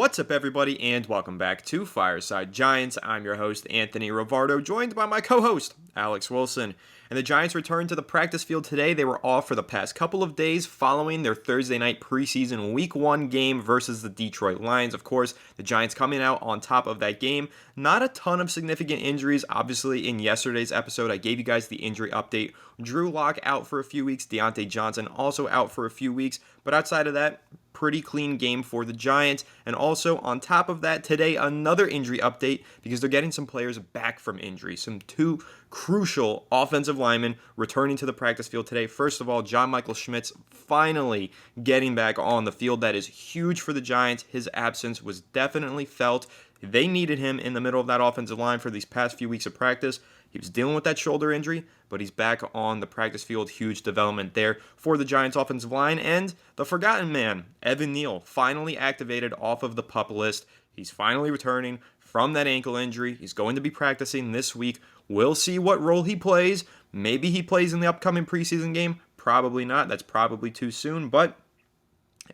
What's up, everybody, and welcome back to Fireside Giants. I'm your host, Anthony Rivardo, joined by my co-host, Alex Wilson. And the Giants returned to the practice field today. They were off for the past couple of days following their Thursday night preseason Week 1 game versus the Detroit Lions. Of course, the Giants coming out on top of that game. Not a ton of significant injuries. Obviously, in yesterday's episode, I gave you guys the injury update. Drew Lock out for a few weeks. Deontay Johnson also out for a few weeks. But outside of that, pretty clean game for the Giants. And also, on top of that, today, another injury update because they're getting some players back from injury. Some two crucial offensive linemen returning to the practice field today. First of all, John Michael Schmitz finally getting back on the field. That is huge for the Giants. His absence was definitely felt. They needed him in the middle of that offensive line for these past few weeks of practice. He was dealing with that shoulder injury, but he's back on the practice field. Huge development there for the Giants offensive line. And the forgotten man, Evan Neal, finally activated off of the PUP list. He's finally returning from that ankle injury. He's going to be practicing this week. We'll see what role he plays. Maybe he plays in the upcoming preseason game. Probably not. That's probably too soon. But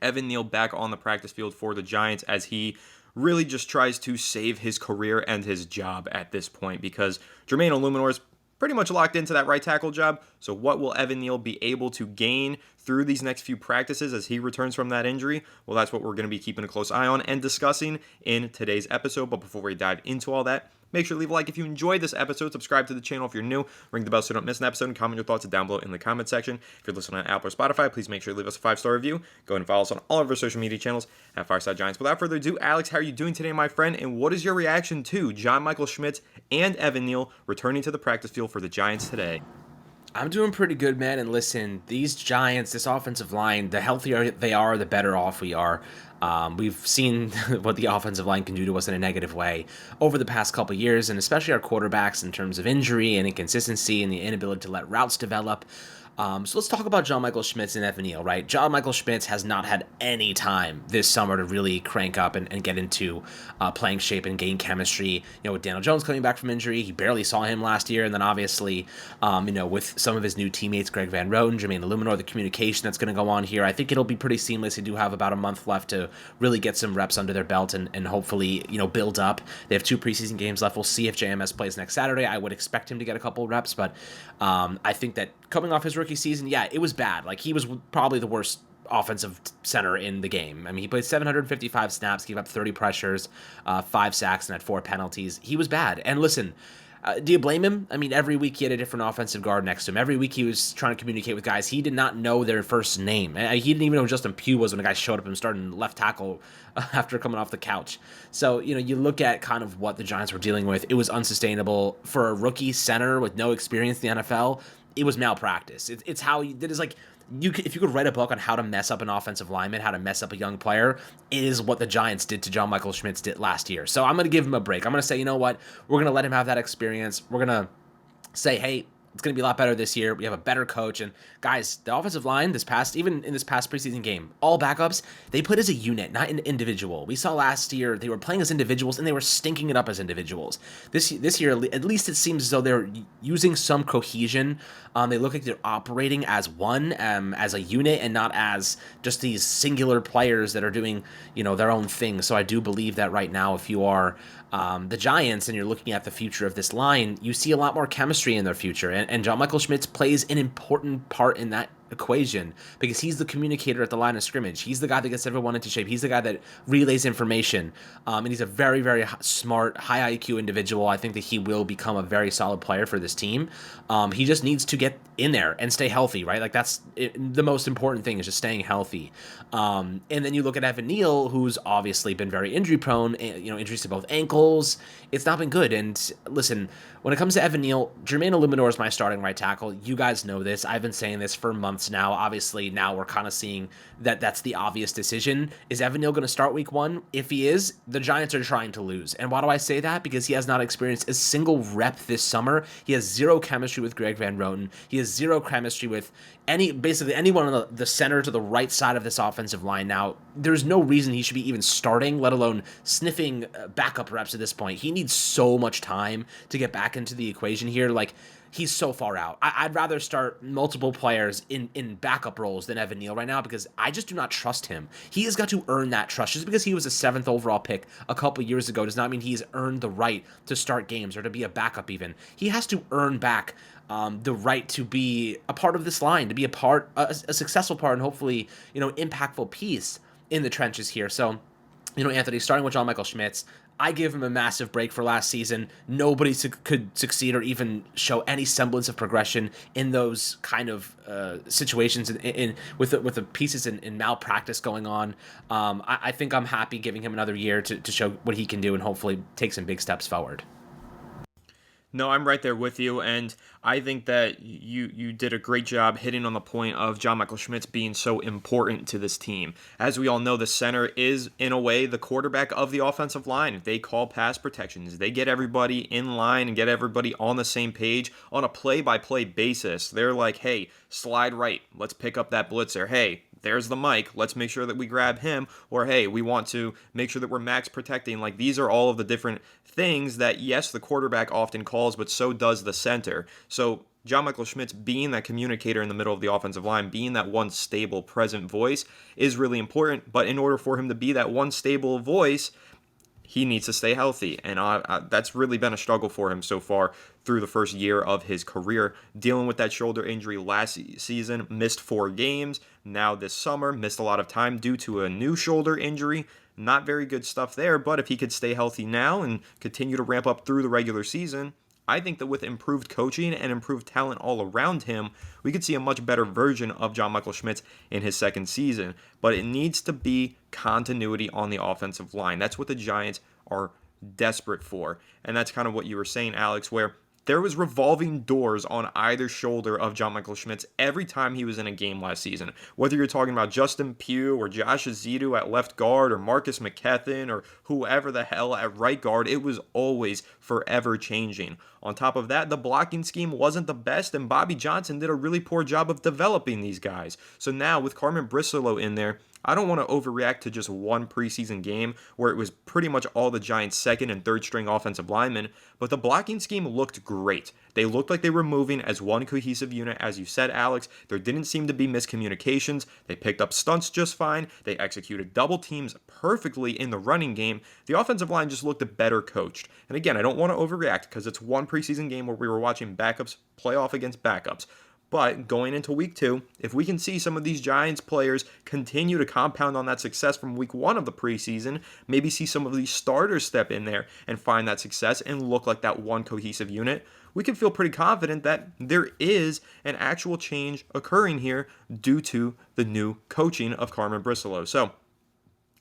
Evan Neal back on the practice field for the Giants as he really just tries to save his career and his job at this point because Jermaine Illuminor is pretty much locked into that right tackle job. So what will Evan Neal be able to gain through these next few practices as he returns from that injury? Well, that's what we're going to be keeping a close eye on and discussing in today's episode. But before we dive into all that, make sure to leave a like if you enjoyed this episode, subscribe to the channel if you're new, ring the bell so you don't miss an episode, and comment your thoughts down below in the comment section. If you're listening on Apple or Spotify, please make sure to leave us a 5-star review. Go ahead and follow us on all of our social media channels at Fireside Giants. Without further ado, Alex, how are you doing today, my friend? And what is your reaction to John Michael Schmitz and Evan Neal returning to the practice field for the Giants today? I'm doing pretty good, man. And listen, these Giants, this offensive line, the healthier they are, the better off we are. We've seen what the offensive line can do to us in a negative way over the past couple years, and especially our quarterbacks in terms of injury and inconsistency and the inability to let routes develop. So let's talk about John Michael Schmitz and Evan Neal, right? John Michael Schmitz has not had any time this summer to really crank up and get into playing shape and gain chemistry. With Daniel Jones coming back from injury, he barely saw him last year. And then obviously, with some of his new teammates, Greg Van Roten, Jermaine Illuminor, the communication that's going to go on here, I think it'll be pretty seamless. They do have about a month left to really get some reps under their belt and hopefully, build up. They have 2 preseason games left. We'll see if JMS plays next Saturday. I would expect him to get a couple reps, but I think that coming off his rookie season, yeah, it was bad. Like, he was probably the worst offensive center in the game. I mean, he played 755 snaps, gave up 30 pressures, 5 sacks, and had 4 penalties. He was bad. And listen, do you blame him? I mean, every week he had a different offensive guard next to him. Every week he was trying to communicate with guys. He did not know their first name. He didn't even know who Justin Pugh was when a guy showed up and started left tackle after coming off the couch. So, you look at kind of what the Giants were dealing with. It was unsustainable. For a rookie center with no experience in the NFL, it was malpractice. It's how you did. Is like if you could write a book on how to mess up an offensive lineman, how to mess up a young player, it is what the Giants did to John Michael Schmitz did last year. So I'm going to give him a break. I'm going to say, you know what? We're going to let him have that experience. We're going to say, hey, it's going to be a lot better this year. We have a better coach. And guys, the offensive line even in this past preseason game, all backups, they played as a unit, not an individual. We saw last year they were playing as individuals and they were stinking it up as individuals. This year, at least it seems as though they're using some cohesion. They look like they're operating as one, as a unit, and not as just these singular players that are doing, their own thing. So I do believe that right now, if you are the Giants and you're looking at the future of this line, you see a lot more chemistry in their future. And John Michael Schmitz plays an important part in that equation because he's the communicator at the line of scrimmage. He's the guy that gets everyone into shape. He's the guy that relays information. And he's a very, very smart, high IQ individual. I think that he will become a very solid player for this team. He just needs to get in there and stay healthy, right? Like that's the most important thing is just staying healthy. And then you look at Evan Neal, who's obviously been very injury prone, injuries to both ankles. It's not been good. And listen, when it comes to Evan Neal, Jermaine Illuminor is my starting right tackle. You guys know this. I've been saying this for months now. Obviously, now we're kind of seeing that that's the obvious decision. Is Evan Neal going to start week 1? If he is, the Giants are trying to lose. And why do I say that? Because he has not experienced a single rep this summer. He has zero chemistry with Greg Van Roten. He has zero chemistry with basically anyone on the center to the right side of this offensive line. Now, there's no reason he should be even starting, let alone sniffing backup reps at this point. He needs so much time to get back into the equation here. Like, he's so far out. I'd rather start multiple players in backup roles than Evan Neal right now because I just do not trust him. He has got to earn that trust. Just because he was a 7th overall pick a couple years ago does not mean he's earned the right to start games or to be a backup even. He has to earn back the right to be a part of this line, to be a successful part, and hopefully, impactful piece in the trenches here. So, Anthony, starting with John Michael Schmitz, I give him a massive break for last season. Nobody could succeed or even show any semblance of progression in those kind of situations with the pieces in malpractice going on. I think I'm happy giving him another year to show what he can do and hopefully take some big steps forward. No, I'm right there with you, and I think that you did a great job hitting on the point of John Michael Schmitz being so important to this team. As we all know, the center is, in a way, the quarterback of the offensive line. They call pass protections. They get everybody in line and get everybody on the same page on a play-by-play basis. They're like, hey, slide right. Let's pick up that blitzer. Hey, there's the mic. Let's make sure that we grab him. Or, hey, we want to make sure that we're max protecting. Like, these are all of the different things that, yes, the quarterback often calls, but so does the center. So John Michael Schmitz being that communicator in the middle of the offensive line, being that one stable, present voice is really important. But in order for him to be that one stable voice, he needs to stay healthy, and that's really been a struggle for him so far through the first year of his career. Dealing with that shoulder injury last season, missed 4 games. Now this summer, missed a lot of time due to a new shoulder injury. Not very good stuff there, but if he could stay healthy now and continue to ramp up through the regular season, I think that with improved coaching and improved talent all around him, we could see a much better version of John Michael Schmitz in his second season. But it needs to be continuity on the offensive line. That's what the Giants are desperate for. And that's kind of what you were saying, Alex, where there was revolving doors on either shoulder of John Michael Schmitz every time he was in a game last season. Whether you're talking about Justin Pugh or Josh Azidu at left guard or Marcus McKethan or whoever the hell at right guard, it was always forever changing. On top of that, the blocking scheme wasn't the best, and Bobby Johnson did a really poor job of developing these guys. So now with Carmen Bristolow in there, I don't want to overreact to just one preseason game where it was pretty much all the Giants' second and third string offensive linemen, but the blocking scheme looked great. They looked like they were moving as one cohesive unit, as you said, Alex. There didn't seem to be miscommunications. They picked up stunts just fine. They executed double teams perfectly in the running game. The offensive line just looked better coached. And again, I don't want to overreact because it's one preseason game where we were watching backups play off against backups. But going into week 2, if we can see some of these Giants players continue to compound on that success from week 1 of the preseason, maybe see some of these starters step in there and find that success and look like that one cohesive unit, we can feel pretty confident that there is an actual change occurring here due to the new coaching of Carmen Bristolow. So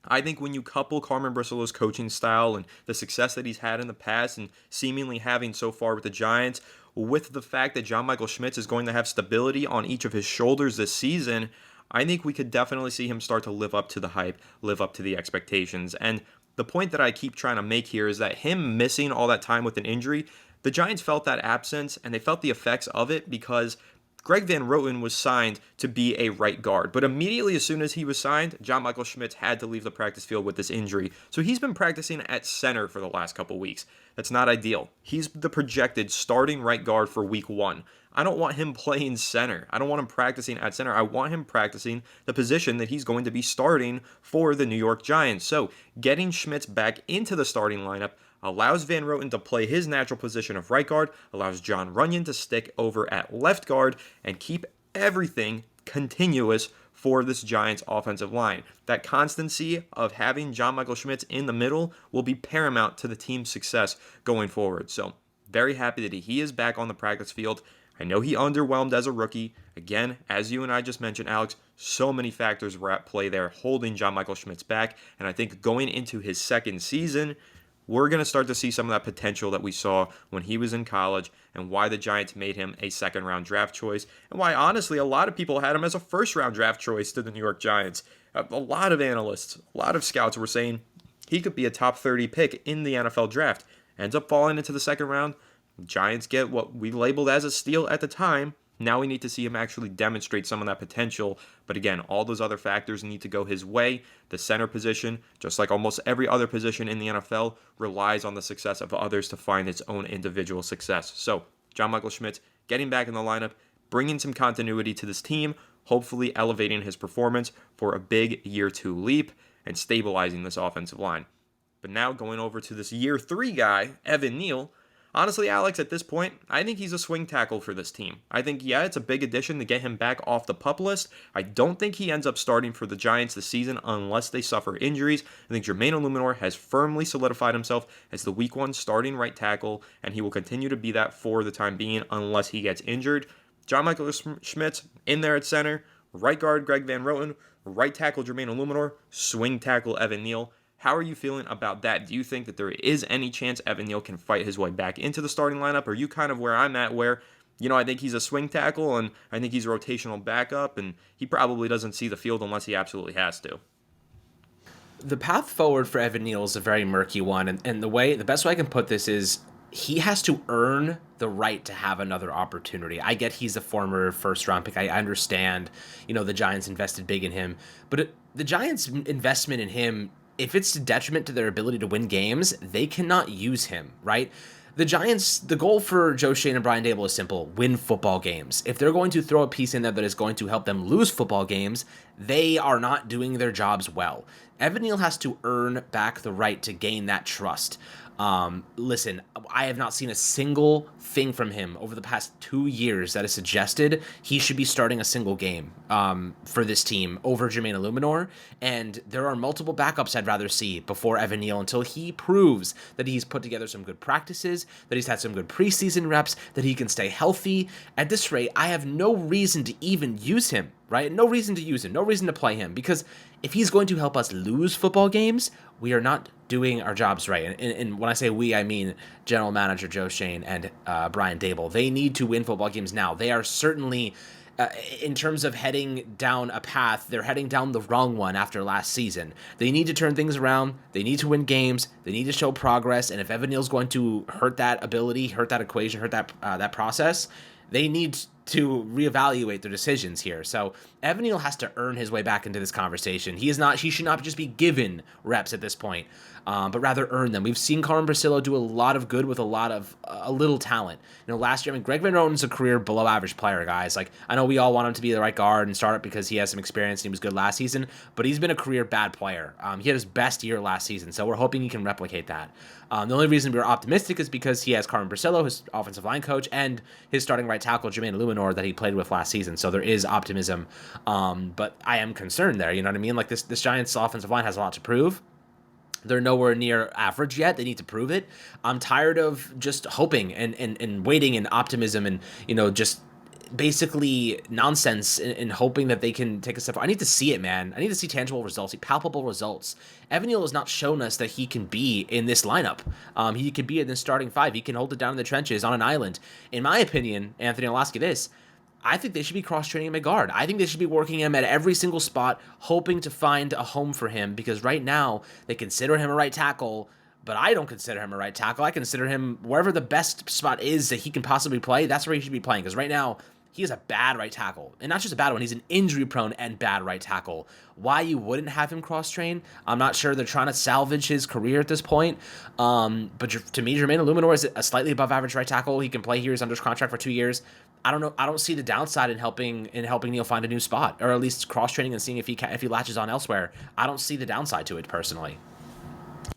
I think when you couple Carmen Brissolow's coaching style and the success that he's had in the past and seemingly having so far with the Giants, with the fact that John Michael Schmitz is going to have stability on each of his shoulders this season, I think we could definitely see him start to live up to the hype, live up to the expectations. And the point that I keep trying to make here is that him missing all that time with an injury, the Giants felt that absence and they felt the effects of it because Greg Van Roten was signed to be a right guard, but immediately as soon as he was signed, John Michael Schmitz had to leave the practice field with this injury. So he's been practicing at center for the last couple weeks. That's not ideal. He's the projected starting right guard for week 1. I don't want him playing center. I don't want him practicing at center. I want him practicing the position that he's going to be starting for the New York Giants. So getting Schmitz back into the starting lineup allows Van Roten to play his natural position of right guard, allows John Runyon to stick over at left guard, and keep everything continuous for this Giants offensive line. That constancy of having John Michael Schmitz in the middle will be paramount to the team's success going forward. So very happy that he is back on the practice field. I know he underwhelmed as a rookie. Again, as you and I just mentioned, Alex, so many factors were at play there holding John Michael Schmitz back. And I think going into his second season, we're going to start to see some of that potential that we saw when he was in college and why the Giants made him a second-round draft choice and why, honestly, a lot of people had him as a first-round draft choice to the New York Giants. A lot of analysts, a lot of scouts were saying he could be a top 30 pick in the NFL draft. Ends up falling into the second round. Giants get what we labeled as a steal at the time. Now we need to see him actually demonstrate some of that potential. But again, all those other factors need to go his way. The center position, just like almost every other position in the NFL, relies on the success of others to find its own individual success. So, John Michael Schmitz, getting back in the lineup, bringing some continuity to this team, hopefully elevating his performance for a big year 2 leap and stabilizing this offensive line. But now going over to this year 3 guy, Evan Neal. Honestly, Alex, at this point, I think he's a swing tackle for this team. I think, yeah, it's a big addition to get him back off the PUP list. I don't think he ends up starting for the Giants this season unless they suffer injuries. I think Jermaine Illuminor has firmly solidified himself as the week 1 starting right tackle, and he will continue to be that for the time being unless he gets injured. John Michael Schmitz in there at center, right guard Greg Van Roten, right tackle Jermaine Illuminor, swing tackle Evan Neal. How are you feeling about that? Do you think that there is any chance Evan Neal can fight his way back into the starting lineup? Or are you kind of where I'm at where, I think he's a swing tackle and I think he's a rotational backup and he probably doesn't see the field unless he absolutely has to? The path forward for Evan Neal is a very murky one. And the best way I can put this is he has to earn the right to have another opportunity. I get he's a former first-round pick. I understand, the Giants invested big in him. But the Giants' investment in him, if it's a detriment to their ability to win games, they cannot use him, right? The Giants, the goal for Joe Schoen and Brian Daboll is simple: win football games. If they're going to throw a piece in there that is going to help them lose football games, they are not doing their jobs well. Evan Neal has to earn back the right to gain that trust. Listen, I have not seen a single thing from him over the past 2 years that has suggested he should be starting a single game for this team over Jermaine Illuminor, and there are multiple backups I'd rather see before Evan Neal until he proves that he's put together some good practices, that he's had some good preseason reps, that he can stay healthy. At this rate, I have no reason to even use him, right? No reason to use him, no reason to play him, because if he's going to help us lose football games, we are not doing our jobs right. And when I say we, I mean General Manager Joe Schoen and Brian Daboll. They need to win football games now. They are certainly, in terms of heading down a path, they're heading down the wrong one after last season. They need to turn things around. They need to win games. They need to show progress. And if Evan Neal's going to hurt that ability, hurt that equation, hurt that process, they need to reevaluate their decisions here. So Evan Neal has to earn his way back into this conversation. He should not just be given reps at this point, but rather earn them. We've seen Carmen Brasillo do a lot of good with a little talent. Last year, Greg Van Roten's a career below average player, guys. Like, I know we all want him to be the right guard and start it because he has some experience and he was good last season, but he's been a career bad player. He had his best year last season, so we're hoping he can replicate that. The only reason we're optimistic is because he has Carmen Brasillo, his offensive line coach, and his starting right tackle, Jermaine Illuminor, that he played with last season. So there is optimism. But I am concerned there. You know what I mean? Like, this Giants offensive line has a lot to prove. They're nowhere near average yet. They need to prove it. I'm tired of just hoping and waiting and optimism and, just basically nonsense and hoping that they can take a step forward. I need to see it, man. I need to see tangible results, palpable results. Evan Neal has not shown us that he can be in this lineup. He can be in this starting 5. He can hold it down in the trenches on an island. In my opinion, Anthony, I'll ask you this. I think they should be cross-training him at guard. I think they should be working him at every single spot, hoping to find a home for him, because right now they consider him a right tackle, but I don't consider him a right tackle. I consider him wherever the best spot is that he can possibly play, that's where he should be playing, because right now he is a bad right tackle. And not just a bad one, he's an injury-prone and bad right tackle. Why you wouldn't have him cross-train, I'm not sure. They're trying to salvage his career at this point. But to me, Jermaine Illuminor is a slightly above-average right tackle. He can play here. He's under contract for 2 years. I don't know. I don't see the downside in helping Neal find a new spot, or at least cross-training and seeing if he latches on elsewhere. I don't see the downside to it personally.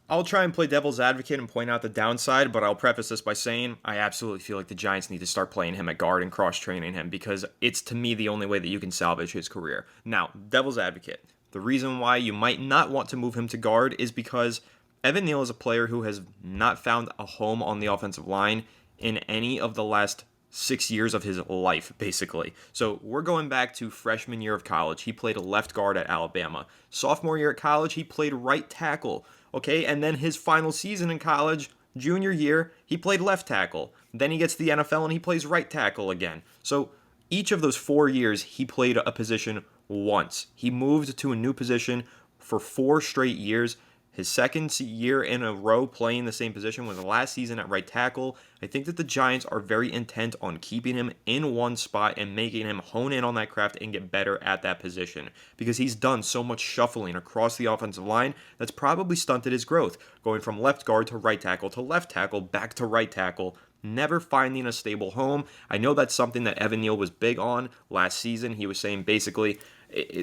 I'll try and play devil's advocate and point out the downside, but I'll preface this by saying I absolutely feel like the Giants need to start playing him at guard and cross-training him, because it's, to me, the only way that you can salvage his career. Now, devil's advocate. The reason why you might not want to move him to guard is because Evan Neal is a player who has not found a home on the offensive line in any of the last 6 years of his life, basically. So we're going back to freshman year of college. He played a left guard at Alabama. Sophomore year at college, he played right tackle. Okay, and then his final season in college, junior year, he played left tackle. Then he gets to the NFL and he plays right tackle again. So each of those 4 years, he played a position once. He moved to a new position for 4 straight years. His second year in a row playing the same position was the last season at right tackle. I think that the Giants are very intent on keeping him in one spot and making him hone in on that craft and get better at that position, because he's done so much shuffling across the offensive line that's probably stunted his growth, going from left guard to right tackle, back to right tackle. never finding a stable home. I know that's something that Evan Neal was big on last season. He was saying basically,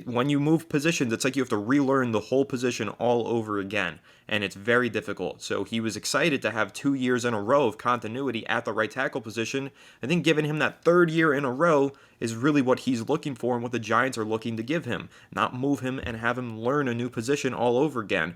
when you move positions, it's like you have to relearn the whole position all over again, and it's very difficult. So he was excited to have 2 years in a row of continuity at the right tackle position. I think giving him that third year in a row is really what he's looking for and what the Giants are looking to give him, not move him and have him learn a new position all over again.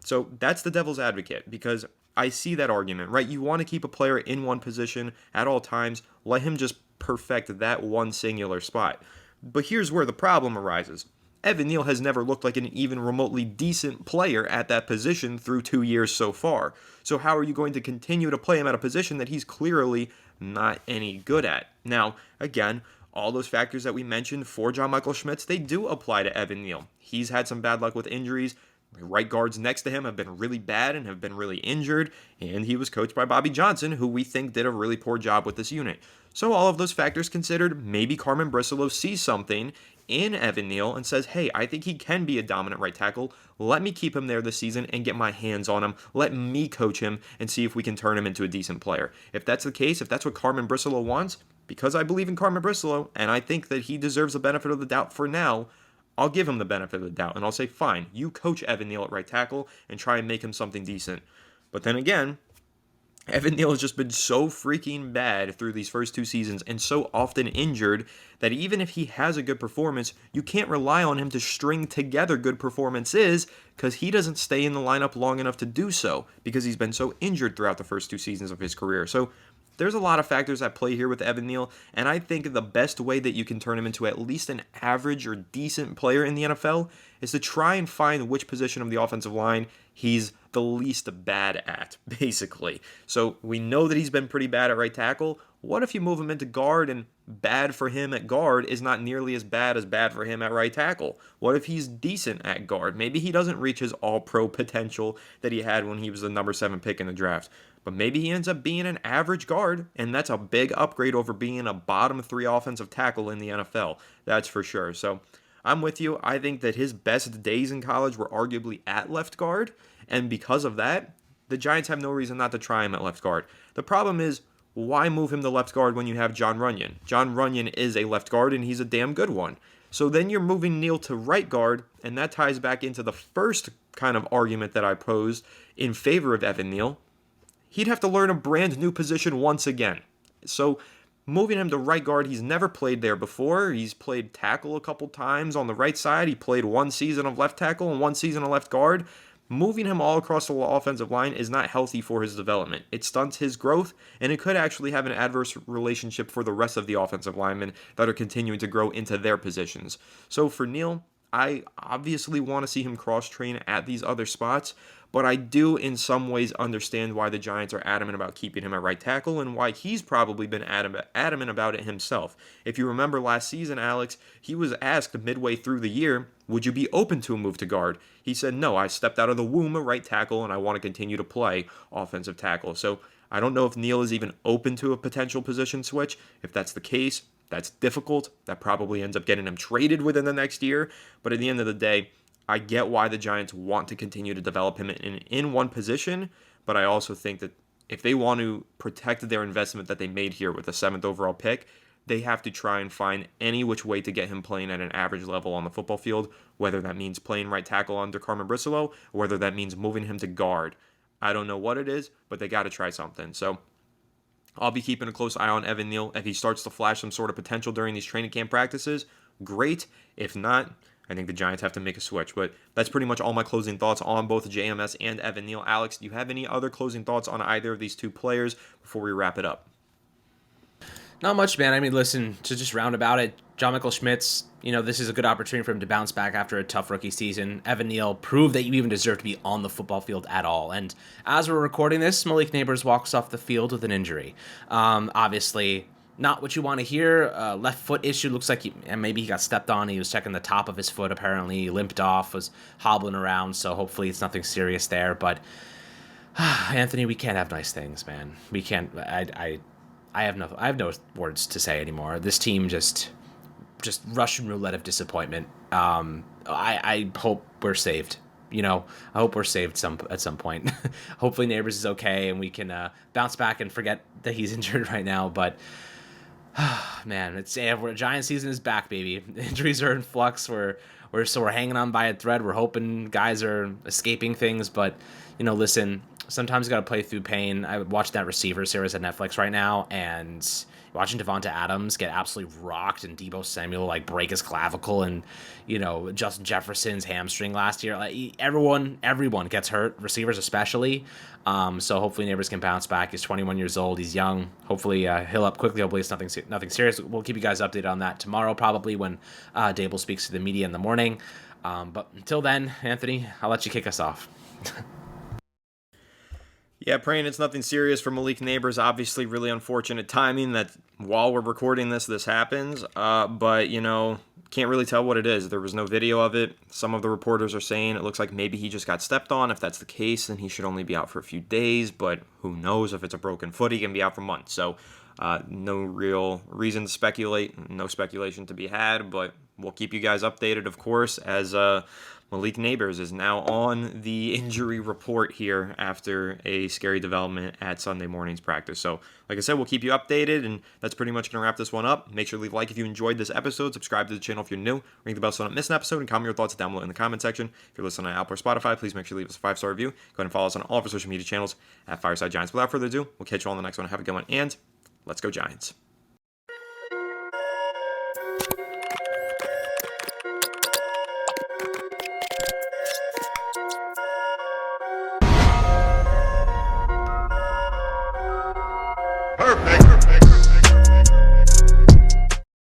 So that's the devil's advocate, because I see that argument, right? You want to keep a player in one position at all times, let him just perfect that one singular spot. But here's where the problem arises. Evan Neal has never looked like an even remotely decent player at that position through 2 years so far. So how are you going to continue to play him at a position that he's clearly not any good at? Now, again, all those factors that we mentioned for John Michael Schmitz, they do apply to Evan Neal. He's had some bad luck with injuries. The right guards next to him have been really bad and have been really injured, and he was coached by Bobby Johnson, who we think did a really poor job with this unit. So all of those factors considered, maybe Carmen Bricelo sees something in Evan Neal and says, hey, I think he can be a dominant right tackle. Let me keep him there this season and get my hands on him. Let me coach him and see if we can turn him into a decent player. If that's the case, if that's what Carmen Bricelo wants, because I believe in Carmen Bricelo and I think that he deserves the benefit of the doubt for now, I'll give him the benefit of the doubt, and I'll say, fine, you coach Evan Neal at right tackle and try and make him something decent. But then again, Evan Neal has just been so freaking bad through these first 2 seasons and so often injured that even if he has a good performance, you can't rely on him to string together good performances because he doesn't stay in the lineup long enough to do so because he's been so injured throughout the first 2 seasons of his career. So there's a lot of factors at play here with Evan Neal, and I think the best way that you can turn him into at least an average or decent player in the NFL is to try and find which position of the offensive line he's the least bad at, basically. So we know that he's been pretty bad at right tackle. What if you move him into guard and bad for him at guard is not nearly as bad for him at right tackle? What if he's decent at guard? Maybe he doesn't reach his all-pro potential that he had when he was the number 7 pick in the draft. But maybe he ends up being an average guard, and that's a big upgrade over being a bottom 3 offensive tackle in the NFL. That's for sure. So I'm with you. I think that his best days in college were arguably at left guard, and because of that, the Giants have no reason not to try him at left guard. The problem is, why move him to left guard when you have John Runyon? John Runyon is a left guard, and he's a damn good one. So then you're moving Neal to right guard, and that ties back into the first kind of argument that I posed in favor of Evan Neal. He'd have to learn a brand new position once again. So moving him to right guard, he's never played there before. He's played tackle a couple times on the right side. He played 1 season of left tackle and 1 season of left guard. Moving him all across the offensive line is not healthy for his development. It stunts his growth, and it could actually have an adverse relationship for the rest of the offensive linemen that are continuing to grow into their positions. So for Neal, I obviously want to see him cross-train at these other spots, but I do in some ways understand why the Giants are adamant about keeping him at right tackle and why he's probably been adamant about it himself. If you remember last season, Alex, he was asked midway through the year, would you be open to a move to guard? He said, no, I stepped out of the womb of right tackle and I want to continue to play offensive tackle. So I don't know if Neal is even open to a potential position switch. If that's the case, that's difficult. That probably ends up getting him traded within the next year. But at the end of the day, I get why the Giants want to continue to develop him in one position, but I also think that if they want to protect their investment that they made here with the 7th overall pick, they have to try and find any which way to get him playing at an average level on the football field, whether that means playing right tackle under Carmen Bricelo, or whether that means moving him to guard. I don't know what it is, but they got to try something. So I'll be keeping a close eye on Evan Neal. If he starts to flash some sort of potential during these training camp practices, great. If not, I think the Giants have to make a switch. But that's pretty much all my closing thoughts on both JMS and Evan Neal. Alex, do you have any other closing thoughts on either of these 2 players before we wrap it up? Not much, man. I mean, listen, to just round about it, John Michael Schmitz, this is a good opportunity for him to bounce back after a tough rookie season. Evan Neal proved that you even deserve to be on the football field at all. And as we're recording this, Malik Nabers walks off the field with an injury. Obviously, not what you want to hear. Left foot issue. Looks like maybe he got stepped on. He was checking the top of his foot, apparently. He limped off, was hobbling around, so hopefully it's nothing serious there. But, Anthony, we can't have nice things, man. We can't. I have no words to say anymore. This team just Russian roulette of disappointment. I hope we're saved. I hope we're saved at some point. Hopefully Nabers is okay and we can bounce back and forget that he's injured right now. But man, Giant season is back, baby. Injuries are in flux. We're hanging on by a thread. We're hoping guys are escaping things, but listen. Sometimes you got to play through pain. I watched that receiver series on Netflix right now, and watching Devonta Adams get absolutely rocked and Deebo Samuel break his clavicle, and Justin Jefferson's hamstring last year. Everyone gets hurt, receivers especially. So hopefully Nabers can bounce back. He's 21 years old. He's young. Hopefully he'll up quickly. Hopefully it's nothing serious. We'll keep you guys updated on that tomorrow, probably when Dable speaks to the media in the morning. But until then, Anthony, I'll let you kick us off. Yeah, praying it's nothing serious for Malik Nabers. Obviously, really unfortunate timing that while we're recording this happens. But, can't really tell what it is. There was no video of it. Some of the reporters are saying it looks like maybe he just got stepped on. If that's the case, then he should only be out for a few days. But who knows? If it's a broken foot, he can be out for months. So no real reason to speculate. No speculation to be had. But we'll keep you guys updated, of course, as Malik Nabers is now on the injury report here after a scary development at Sunday morning's practice. So, like I said, we'll keep you updated, and that's pretty much going to wrap this one up. Make sure to leave a like if you enjoyed this episode. Subscribe to the channel if you're new. Ring the bell so you don't miss an episode, and comment your thoughts down below in the comment section. If you're listening on Apple or Spotify, please make sure to leave us a 5-star review. Go ahead and follow us on all of our social media channels at Fireside Giants. Without further ado, we'll catch you all on the next one. Have a good one, and let's go Giants.